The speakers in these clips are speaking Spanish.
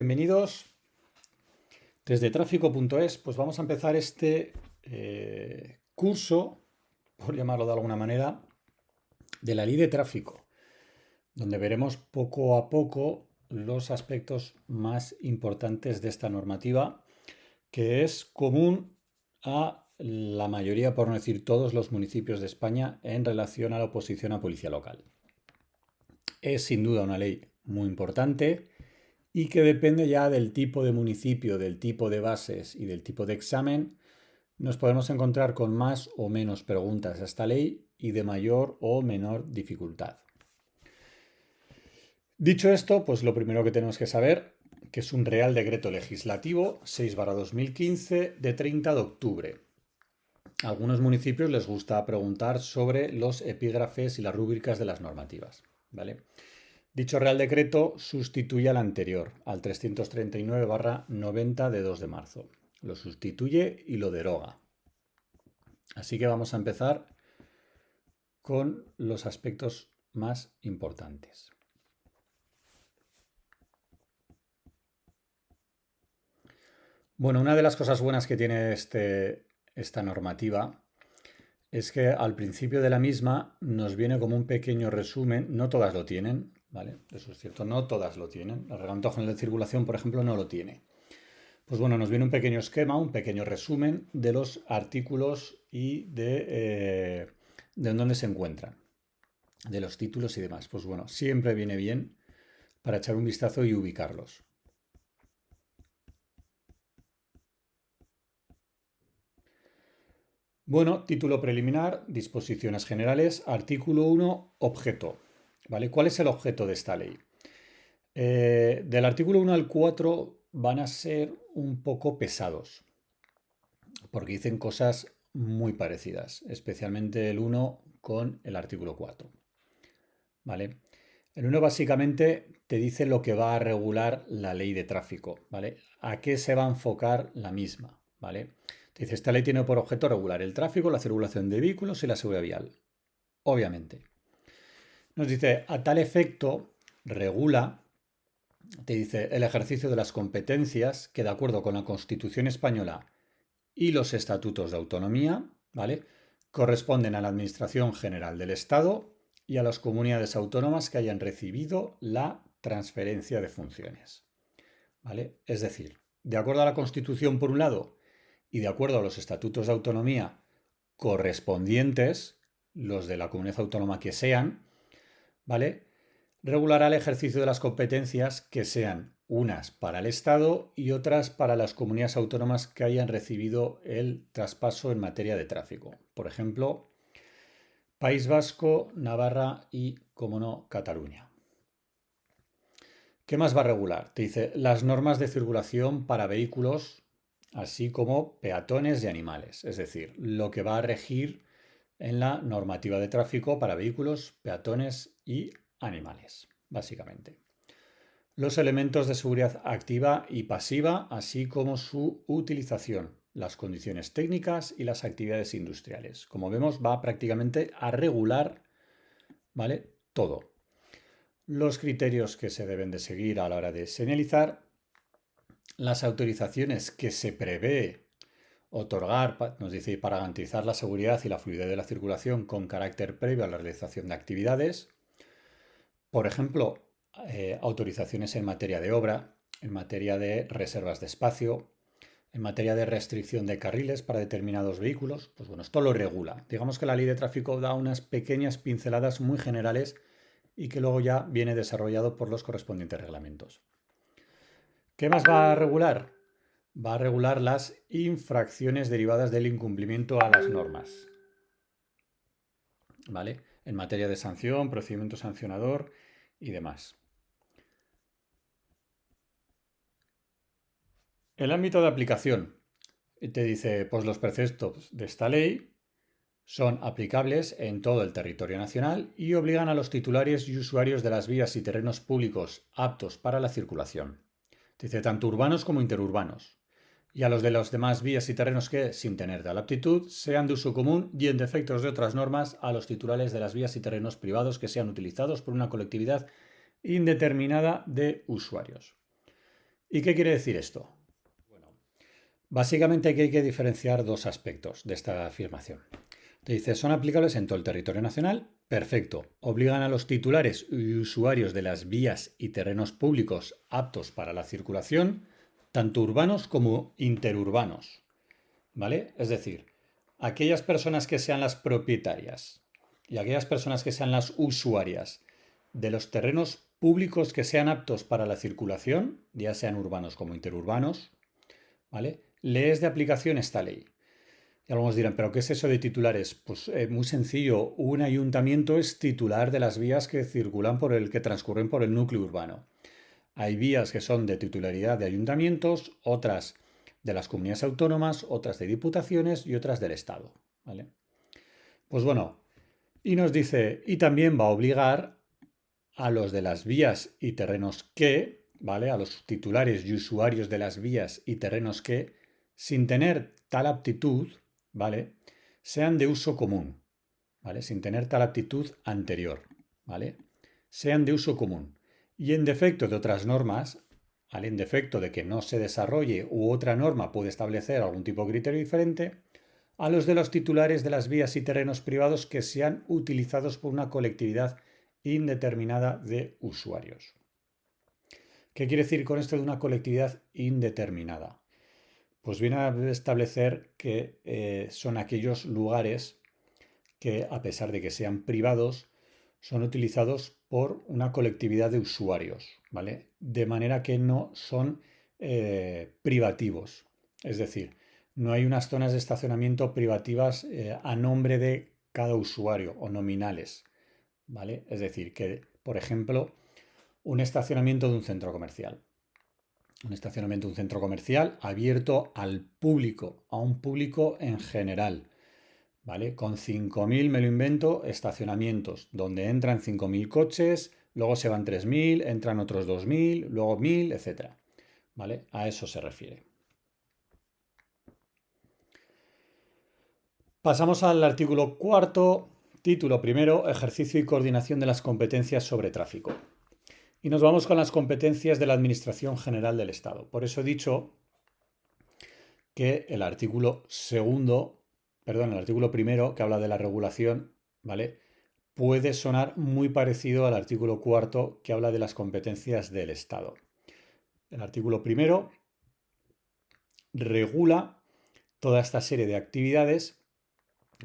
Bienvenidos desde tráfico.es. Pues vamos a empezar este curso, por llamarlo de alguna manera, de la ley de tráfico, donde veremos poco a poco los aspectos más importantes de esta normativa, que es común a la mayoría, por no decir todos, los municipios de España en relación a la oposición a policía local. Es sin duda una ley muy importante y que depende ya del tipo de municipio, del tipo de bases y del tipo de examen, nos podemos encontrar con más o menos preguntas a esta ley y de mayor o menor dificultad. Dicho esto, pues lo primero que tenemos que saber que es un Real Decreto Legislativo 6/2015 de 30 de octubre. A algunos municipios les gusta preguntar sobre los epígrafes y las rúbricas de las normativas, ¿vale? Dicho Real Decreto sustituye al anterior, al 339/90 de 2 de marzo. Lo sustituye y lo deroga. Así que vamos a empezar con los aspectos más importantes. Bueno, una de las cosas buenas que tiene esta normativa es que al principio de la misma nos viene como un pequeño resumen, no todas lo tienen, ¿vale? Eso es cierto, no todas lo tienen. El Reglamento General de Circulación, por ejemplo, no lo tiene. Pues bueno, nos viene un pequeño esquema, un pequeño resumen de los artículos y de dónde se encuentran, de los títulos y demás. Pues bueno, siempre viene bien para echar un vistazo y ubicarlos. Bueno, título preliminar, disposiciones generales, artículo 1, objeto. ¿Vale? ¿Cuál es el objeto de esta ley? Del artículo 1 al 4 van a ser un poco pesados, porque dicen cosas muy parecidas, especialmente el 1 con el artículo 4. ¿Vale? El 1 básicamente te dice lo que va a regular la ley de tráfico, ¿vale? ¿A qué se va a enfocar la misma? ¿Vale? Te dice, esta ley tiene por objeto regular el tráfico, la circulación de vehículos y la seguridad vial. Obviamente. Nos dice, a tal efecto, regula, te dice, el ejercicio de las competencias que de acuerdo con la Constitución española y los estatutos de autonomía, ¿vale?, corresponden a la Administración General del Estado y a las comunidades autónomas que hayan recibido la transferencia de funciones, ¿vale? Es decir, de acuerdo a la Constitución por un lado y de acuerdo a los estatutos de autonomía correspondientes, los de la comunidad autónoma que sean, ¿vale?, regulará el ejercicio de las competencias que sean unas para el Estado y otras para las comunidades autónomas que hayan recibido el traspaso en materia de tráfico. Por ejemplo, País Vasco, Navarra y, como no, Cataluña. ¿Qué más va a regular? Te dice las normas de circulación para vehículos, así como peatones y animales. Es decir, lo que va a regir en la normativa de tráfico para vehículos, peatones y animales, básicamente. Los elementos de seguridad activa y pasiva, así como su utilización, las condiciones técnicas y las actividades industriales. Como vemos, va prácticamente a regular, ¿vale?, todo. Los criterios que se deben de seguir a la hora de señalizar, las autorizaciones que se prevé otorgar, nos dice, para garantizar la seguridad y la fluidez de la circulación con carácter previo a la realización de actividades. Por ejemplo, autorizaciones en materia de obra, en materia de reservas de espacio, en materia de restricción de carriles para determinados vehículos. Pues bueno, esto lo regula. Digamos que la ley de tráfico da unas pequeñas pinceladas muy generales y que luego ya viene desarrollado por los correspondientes reglamentos. ¿Qué más va a regular? Va a regular las infracciones derivadas del incumplimiento a las normas, ¿vale?, en materia de sanción, procedimiento sancionador y demás. El ámbito de aplicación. Te dice, pues los preceptos de esta ley son aplicables en todo el territorio nacional y obligan a los titulares y usuarios de las vías y terrenos públicos aptos para la circulación. Te dice, tanto urbanos como interurbanos. Y a los de las demás vías y terrenos que, sin tener tal aptitud, sean de uso común y en defectos de otras normas, a los titulares de las vías y terrenos privados que sean utilizados por una colectividad indeterminada de usuarios. ¿Y qué quiere decir esto? Bueno, básicamente aquí hay que diferenciar dos aspectos de esta afirmación. Te dice, son aplicables en todo el territorio nacional. Perfecto. Obligan a los titulares y usuarios de las vías y terrenos públicos aptos para la circulación, tanto urbanos como interurbanos. ¿Vale? Es decir, aquellas personas que sean las propietarias y aquellas personas que sean las usuarias de los terrenos públicos que sean aptos para la circulación, ya sean urbanos como interurbanos, ¿vale? Le es de aplicación esta ley. Y algunos dirán, ¿pero qué es eso de titulares? Pues muy sencillo, un ayuntamiento es titular de las vías que circulan que transcurren por el núcleo urbano. Hay vías que son de titularidad de ayuntamientos, otras de las comunidades autónomas, otras de diputaciones y otras del Estado, ¿vale? Pues bueno, y nos dice, y también va a obligar a los de las vías y terrenos que, ¿vale? A los titulares y usuarios de las vías y terrenos que, sin tener tal aptitud, ¿vale? Sean de uso común, ¿vale? Sin tener tal aptitud anterior, ¿vale? Sean de uso común. Y en defecto de otras normas, ¿vale? En defecto de que no se desarrolle u otra norma puede establecer algún tipo de criterio diferente, a los de los titulares de las vías y terrenos privados que sean utilizados por una colectividad indeterminada de usuarios. ¿Qué quiere decir con esto de una colectividad indeterminada? Pues viene a establecer que son aquellos lugares que, a pesar de que sean privados, son utilizados por una colectividad de usuarios, ¿vale? De manera que no son privativos. Es decir, no hay unas zonas de estacionamiento privativas a nombre de cada usuario o nominales, ¿vale? Es decir, que, por ejemplo, un estacionamiento de un centro comercial. Un estacionamiento de un centro comercial abierto al público, a un público en general, ¿vale? Con 5.000, me lo invento, estacionamientos, donde entran 5.000 coches, luego se van 3.000, entran otros 2.000, luego 1.000, etc. ¿Vale? A eso se refiere. Pasamos al artículo cuarto, título primero, ejercicio y coordinación de las competencias sobre tráfico. Y nos vamos con las competencias de la Administración General del Estado. Por eso he dicho que el artículo primero, que habla de la regulación, ¿vale? Puede sonar muy parecido al artículo cuarto, que habla de las competencias del Estado. El artículo primero regula toda esta serie de actividades,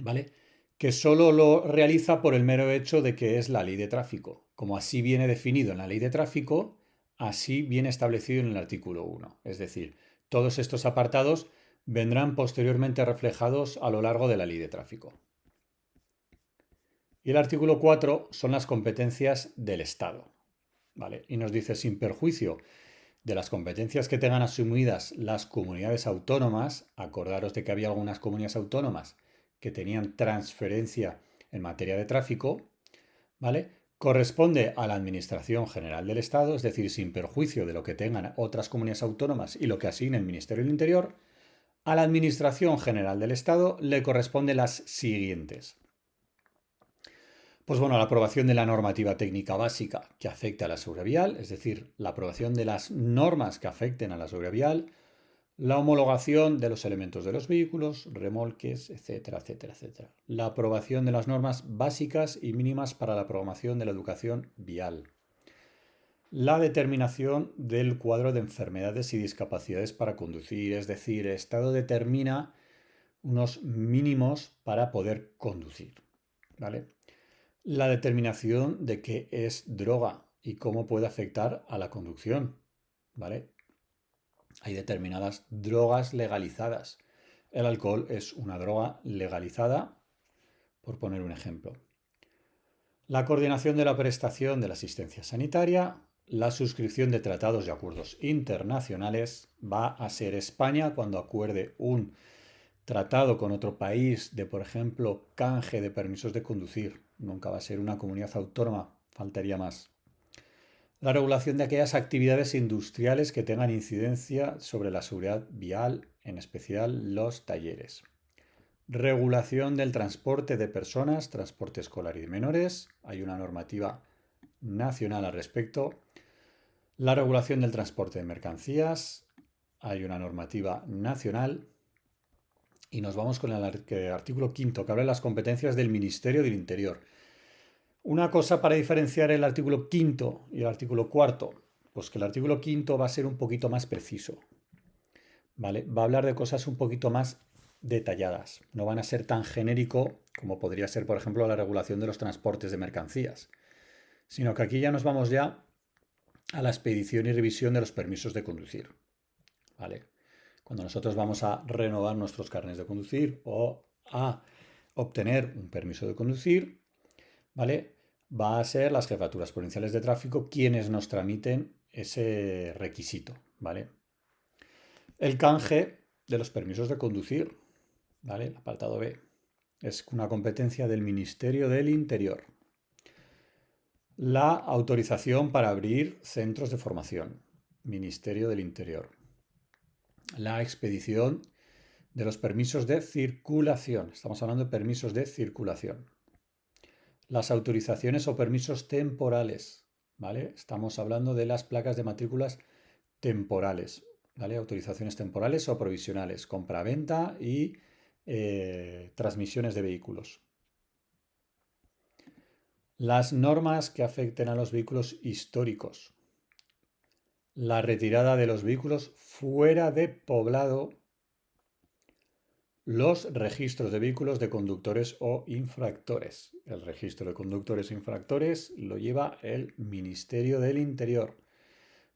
¿vale? Que solo lo realiza por el mero hecho de que es la ley de tráfico. Como así viene definido en la ley de tráfico, así viene establecido en el artículo 1. Es decir, todos estos apartados vendrán posteriormente reflejados a lo largo de la ley de tráfico. Y el artículo 4 son las competencias del Estado, ¿vale? Y nos dice, sin perjuicio de las competencias que tengan asumidas las comunidades autónomas, acordaros de que había algunas comunidades autónomas que tenían transferencia en materia de tráfico, ¿vale? Corresponde a la Administración General del Estado, es decir, sin perjuicio de lo que tengan otras comunidades autónomas y lo que asigne el Ministerio del Interior, a la Administración General del Estado le corresponden las siguientes. Pues bueno, la aprobación de la normativa técnica básica que afecte a la seguridad vial, es decir, la aprobación de las normas que afecten a la seguridad vial, la homologación de los elementos de los vehículos, remolques, etcétera, etcétera, etcétera. La aprobación de las normas básicas y mínimas para la programación de la educación vial. La determinación del cuadro de enfermedades y discapacidades para conducir, es decir, el Estado determina unos mínimos para poder conducir, ¿vale? La determinación de qué es droga y cómo puede afectar a la conducción, ¿vale? Hay determinadas drogas legalizadas. El alcohol es una droga legalizada, por poner un ejemplo. La coordinación de la prestación de la asistencia sanitaria, la suscripción de tratados y acuerdos internacionales. Va a ser España cuando acuerde un tratado con otro país de, por ejemplo, canje de permisos de conducir. Nunca va a ser una comunidad autónoma, faltaría más. La regulación de aquellas actividades industriales que tengan incidencia sobre la seguridad vial, en especial los talleres. Regulación del transporte de personas, transporte escolar y de menores. Hay una normativa nacional al respecto. La regulación del transporte de mercancías. Hay una normativa nacional. Y nos vamos con el artículo 5, que habla de las competencias del Ministerio del Interior. Una cosa para diferenciar el artículo 5 y el artículo 4, pues que el artículo 5 va a ser un poquito más preciso, ¿vale? Va a hablar de cosas un poquito más detalladas. No van a ser tan genérico como podría ser, por ejemplo, la regulación de los transportes de mercancías, sino que aquí ya nos vamos ya a la expedición y revisión de los permisos de conducir, ¿vale? Cuando nosotros vamos a renovar nuestros carnets de conducir o a obtener un permiso de conducir, ¿vale? Va a ser las jefaturas provinciales de tráfico quienes nos tramiten ese requisito, ¿vale? El canje de los permisos de conducir, ¿vale? El apartado B. Es una competencia del Ministerio del Interior. La autorización para abrir centros de formación, Ministerio del Interior. La expedición de los permisos de circulación. Estamos hablando de permisos de circulación. Las autorizaciones o permisos temporales, ¿vale? Estamos hablando de las placas de matrículas temporales, ¿vale? Autorizaciones temporales o provisionales, compra-venta y transmisiones de vehículos. Las normas que afecten a los vehículos históricos. La retirada de los vehículos fuera de poblado. Los registros de vehículos de conductores o infractores. El registro de conductores e infractores lo lleva el Ministerio del Interior.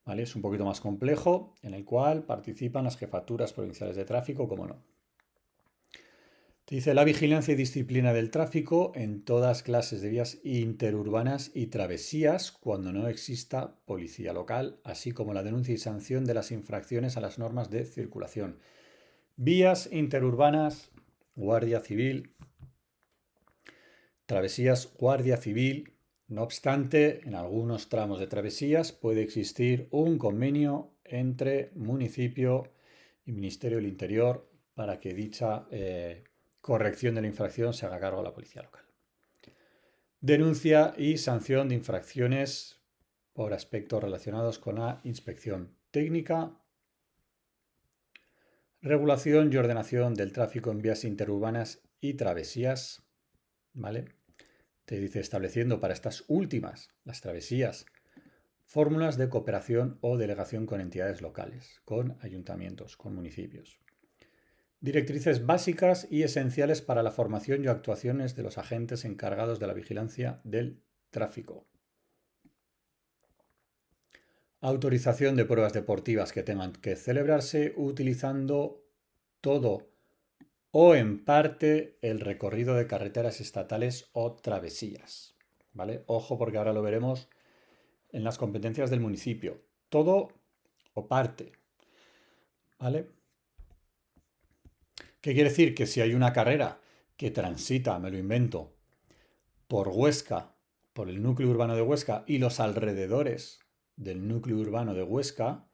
¿Vale? Es un poquito más complejo, en el cual participan las jefaturas provinciales de tráfico, como no. Te dice la vigilancia y disciplina del tráfico en todas clases de vías interurbanas y travesías cuando no exista policía local, así como la denuncia y sanción de las infracciones a las normas de circulación. Vías interurbanas, Guardia Civil. Travesías, Guardia Civil. No obstante, en algunos tramos de travesías puede existir un convenio entre municipio y Ministerio del Interior para que dicha corrección de la infracción se haga cargo a la policía local. Denuncia y sanción de infracciones por aspectos relacionados con la inspección técnica. Regulación y ordenación del tráfico en vías interurbanas y travesías, ¿vale? Te dice estableciendo para estas últimas, las travesías, fórmulas de cooperación o delegación con entidades locales, con ayuntamientos, con municipios. Directrices básicas y esenciales para la formación y actuaciones de los agentes encargados de la vigilancia del tráfico. Autorización de pruebas deportivas que tengan que celebrarse utilizando todo o en parte el recorrido de carreteras estatales o travesías, ¿vale? Ojo porque ahora lo veremos en las competencias del municipio. Todo o parte, ¿vale? ¿Qué quiere decir? Que si hay una carrera que transita, me lo invento, por Huesca, por el núcleo urbano de Huesca y los alrededores del núcleo urbano de Huesca,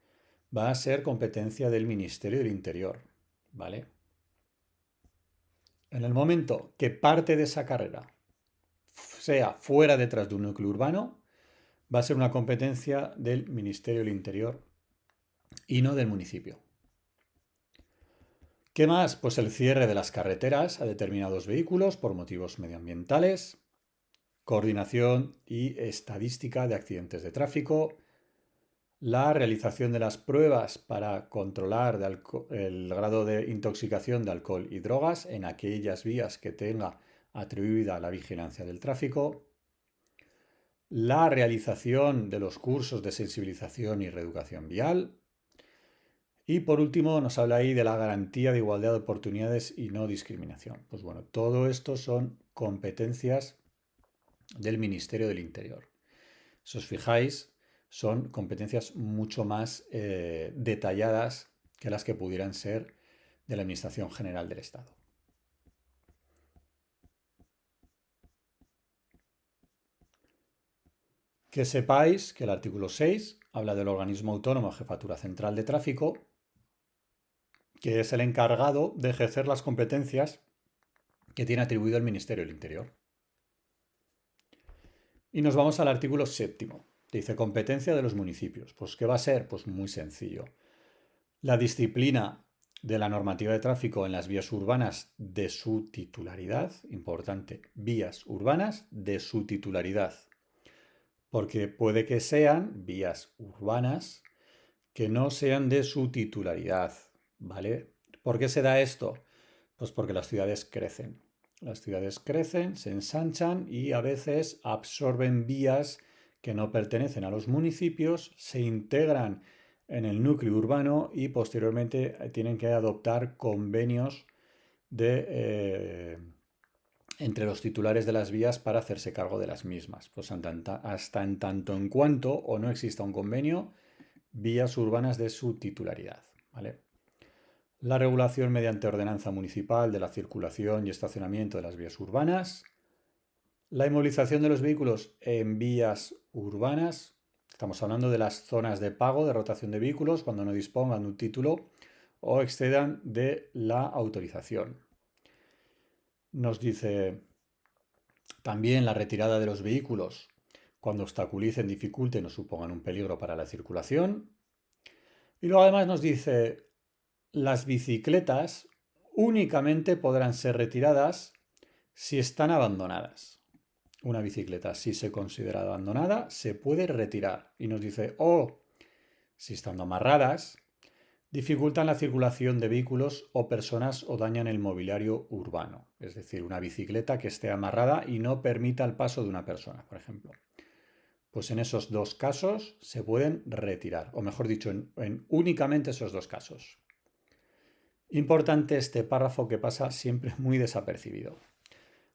va a ser competencia del Ministerio del Interior, ¿vale? En el momento que parte de esa carrera sea fuera detrás de un núcleo urbano, va a ser una competencia del Ministerio del Interior y no del municipio. ¿Qué más? Pues el cierre de las carreteras a determinados vehículos por motivos medioambientales, coordinación y estadística de accidentes de tráfico, la realización de las pruebas para controlar el grado de intoxicación de alcohol y drogas en aquellas vías que tenga atribuida la vigilancia del tráfico, la realización de los cursos de sensibilización y reeducación vial, y por último nos habla ahí de la garantía de igualdad de oportunidades y no discriminación. Pues bueno, todo esto son competencias del Ministerio del Interior. Si os fijáis, son competencias mucho más detalladas que las que pudieran ser de la Administración General del Estado. Que sepáis que el artículo 6 habla del organismo autónomo Jefatura Central de Tráfico, que es el encargado de ejercer las competencias que tiene atribuido el Ministerio del Interior. Y nos vamos al artículo 7. Dice competencia de los municipios. Pues ¿qué va a ser? Pues muy sencillo. La disciplina de la normativa de tráfico en las vías urbanas de su titularidad, importante, vías urbanas de su titularidad, porque puede que sean vías urbanas que no sean de su titularidad, ¿vale? ¿Por qué se da esto? Pues porque las ciudades crecen. Las ciudades crecen, se ensanchan y a veces absorben vías que no pertenecen a los municipios, se integran en el núcleo urbano y posteriormente tienen que adoptar convenios entre los titulares de las vías para hacerse cargo de las mismas. Pues hasta en tanto en cuanto o no exista un convenio, vías urbanas de su titularidad, ¿vale? La regulación mediante ordenanza municipal de la circulación y estacionamiento de las vías urbanas. La inmovilización de los vehículos en vías urbanas. Estamos hablando de las zonas de pago de rotación de vehículos cuando no dispongan de un título o excedan de la autorización. Nos dice también la retirada de los vehículos cuando obstaculicen, dificulten o supongan un peligro para la circulación. Y luego además nos dice, las bicicletas únicamente podrán ser retiradas si están abandonadas. Una bicicleta, si se considera abandonada, se puede retirar. Y nos dice, si estando amarradas, dificultan la circulación de vehículos o personas o dañan el mobiliario urbano. Es decir, una bicicleta que esté amarrada y no permita el paso de una persona, por ejemplo. Pues en esos dos casos se pueden retirar, o mejor dicho, en únicamente esos dos casos. Importante este párrafo que pasa siempre muy desapercibido.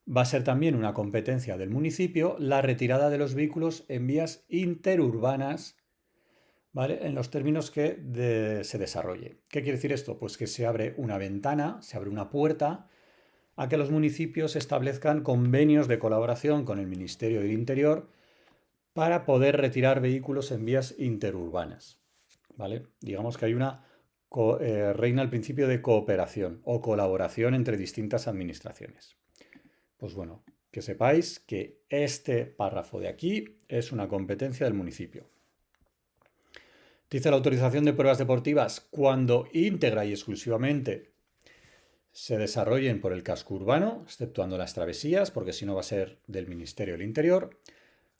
Va a ser también una competencia del municipio la retirada de los vehículos en vías interurbanas, ¿vale? En los términos que se desarrolle. ¿Qué quiere decir esto? Pues que se abre una ventana, se abre una puerta a que los municipios establezcan convenios de colaboración con el Ministerio del Interior para poder retirar vehículos en vías interurbanas, ¿vale? Digamos que hay reina el principio de cooperación o colaboración entre distintas administraciones. Pues bueno, que sepáis que este párrafo de aquí es una competencia del municipio. Dice la autorización de pruebas deportivas cuando íntegra y exclusivamente se desarrollen por el casco urbano, exceptuando las travesías, porque si no va a ser del Ministerio del Interior.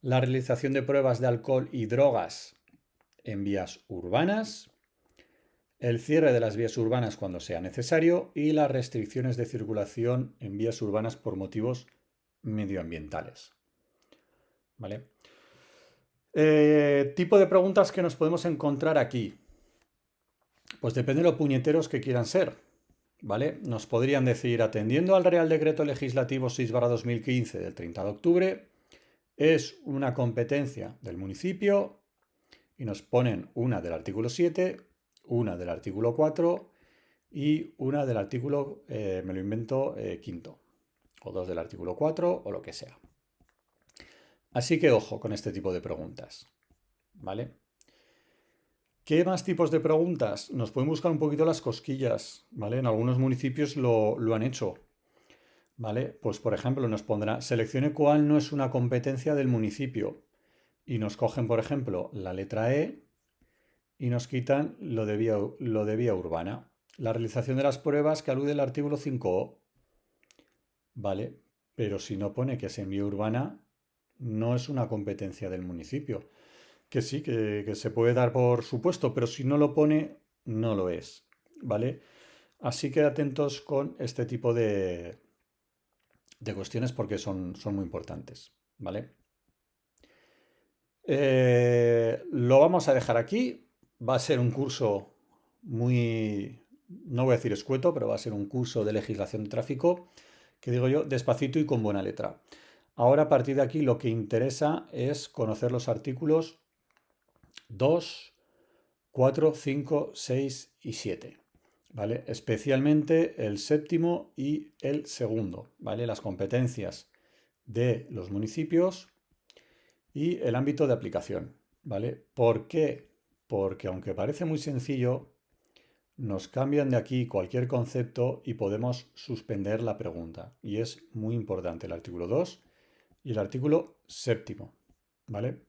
La realización de pruebas de alcohol y drogas en vías urbanas. El cierre de las vías urbanas cuando sea necesario y las restricciones de circulación en vías urbanas por motivos medioambientales. ¿Vale? Tipo de preguntas que nos podemos encontrar aquí. Pues depende de lo puñeteros que quieran ser. ¿Vale? Nos podrían decir, atendiendo al Real Decreto Legislativo 6/2015 del 30 de octubre, es una competencia del municipio y nos ponen una del artículo 7, una del artículo 4 y una del artículo, me lo invento, quinto, o dos del artículo 4 o lo que sea. Así que ojo con este tipo de preguntas, ¿vale? ¿Qué más tipos de preguntas? Nos pueden buscar un poquito las cosquillas, ¿vale? En algunos municipios lo han hecho, ¿vale? Pues por ejemplo nos pondrá, seleccione cuál no es una competencia del municipio y nos cogen, por ejemplo, la letra E y nos quitan lo de vía urbana. La realización de las pruebas que alude al artículo 5O, ¿vale? Pero si no pone que es en vía urbana, no es una competencia del municipio. Que sí, que se puede dar por supuesto, pero si no lo pone, no lo es, ¿vale? Así que atentos con este tipo de cuestiones porque son muy importantes, ¿vale? Lo vamos a dejar aquí. Va a ser un curso muy, no voy a decir escueto, pero va a ser un curso de legislación de tráfico, que digo yo, despacito y con buena letra. Ahora a partir de aquí lo que interesa es conocer los artículos 2, 4, 5, 6 y 7, ¿vale? Especialmente el séptimo y el segundo, ¿vale? Las competencias de los municipios y el ámbito de aplicación, ¿vale? ¿Por qué? Porque aunque parece muy sencillo, nos cambian de aquí cualquier concepto y podemos suspender la pregunta. Y es muy importante el artículo 2 y el artículo séptimo, ¿vale?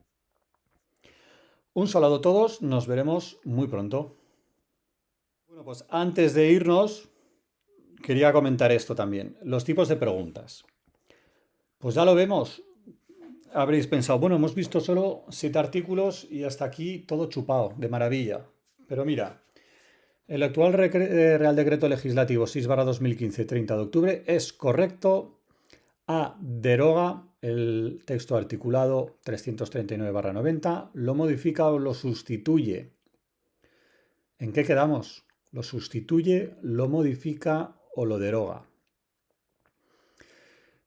Un saludo a todos, nos veremos muy pronto. Bueno, pues antes de irnos, quería comentar esto también. Los tipos de preguntas. Pues ya lo vemos. Habréis pensado, bueno, hemos visto solo 7 artículos y hasta aquí todo chupado, de maravilla. Pero mira, el actual Real Decreto Legislativo 6/2015, 30 de octubre, es correcto. A. Deroga el texto articulado 339/90, lo modifica o lo sustituye. ¿En qué quedamos? ¿Lo sustituye, lo modifica o lo deroga?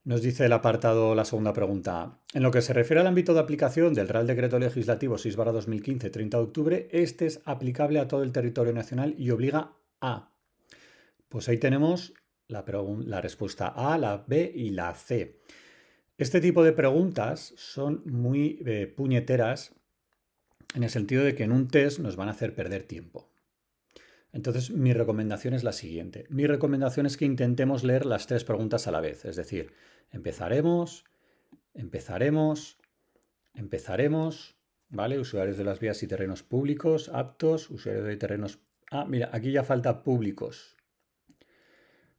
Nos dice el apartado, la segunda pregunta. En lo que se refiere al ámbito de aplicación del Real Decreto Legislativo 6/2015, 30 de octubre, este es aplicable a todo el territorio nacional y obliga a. Pues ahí tenemos la respuesta A, la B y la C. Este tipo de preguntas son muy puñeteras en el sentido de que en un test nos van a hacer perder tiempo. Entonces, mi recomendación es la siguiente. Mi recomendación es que intentemos leer las 3 preguntas a la vez. Es decir, empezaremos, ¿vale? Usuarios de las vías y terrenos públicos, aptos, usuarios de terrenos... Ah, mira, aquí ya falta públicos.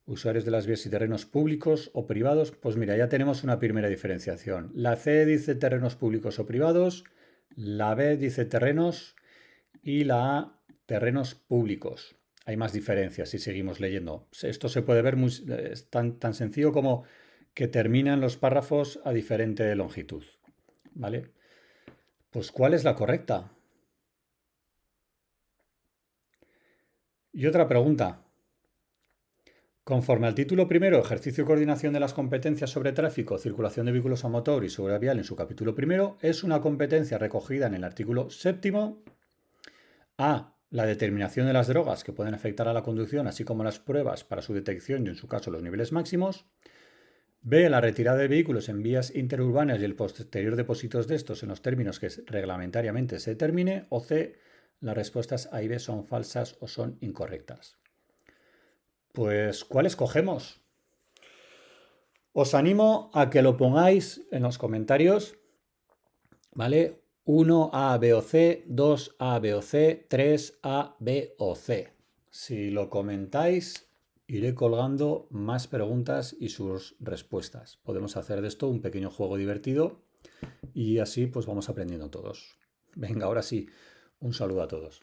Usuarios de las vías y terrenos públicos o privados. Pues mira, ya tenemos una primera diferenciación. La C dice terrenos públicos o privados, la B dice terrenos y la A terrenos públicos. Hay más diferencias si seguimos leyendo. Esto se puede ver es tan sencillo como que terminan los párrafos a diferente longitud. ¿Vale? Pues ¿cuál es la correcta? Y otra pregunta. Conforme al título primero, ejercicio y coordinación de las competencias sobre tráfico, circulación de vehículos a motor y seguridad vial en su capítulo primero, es una competencia recogida en el artículo séptimo. A. La determinación de las drogas que pueden afectar a la conducción, así como las pruebas para su detección y en su caso los niveles máximos. B. La retirada de vehículos en vías interurbanas y el posterior depósito de estos en los términos que reglamentariamente se determine. O C. Las respuestas A y B son falsas o son incorrectas. Pues, ¿cuál escogemos? Os animo a que lo pongáis en los comentarios, ¿vale? 1A, B o C, 2A, B o C, 3A, B o C. Si lo comentáis, iré colgando más preguntas y sus respuestas. Podemos hacer de esto un pequeño juego divertido y así pues vamos aprendiendo todos. Venga, ahora sí, un saludo a todos.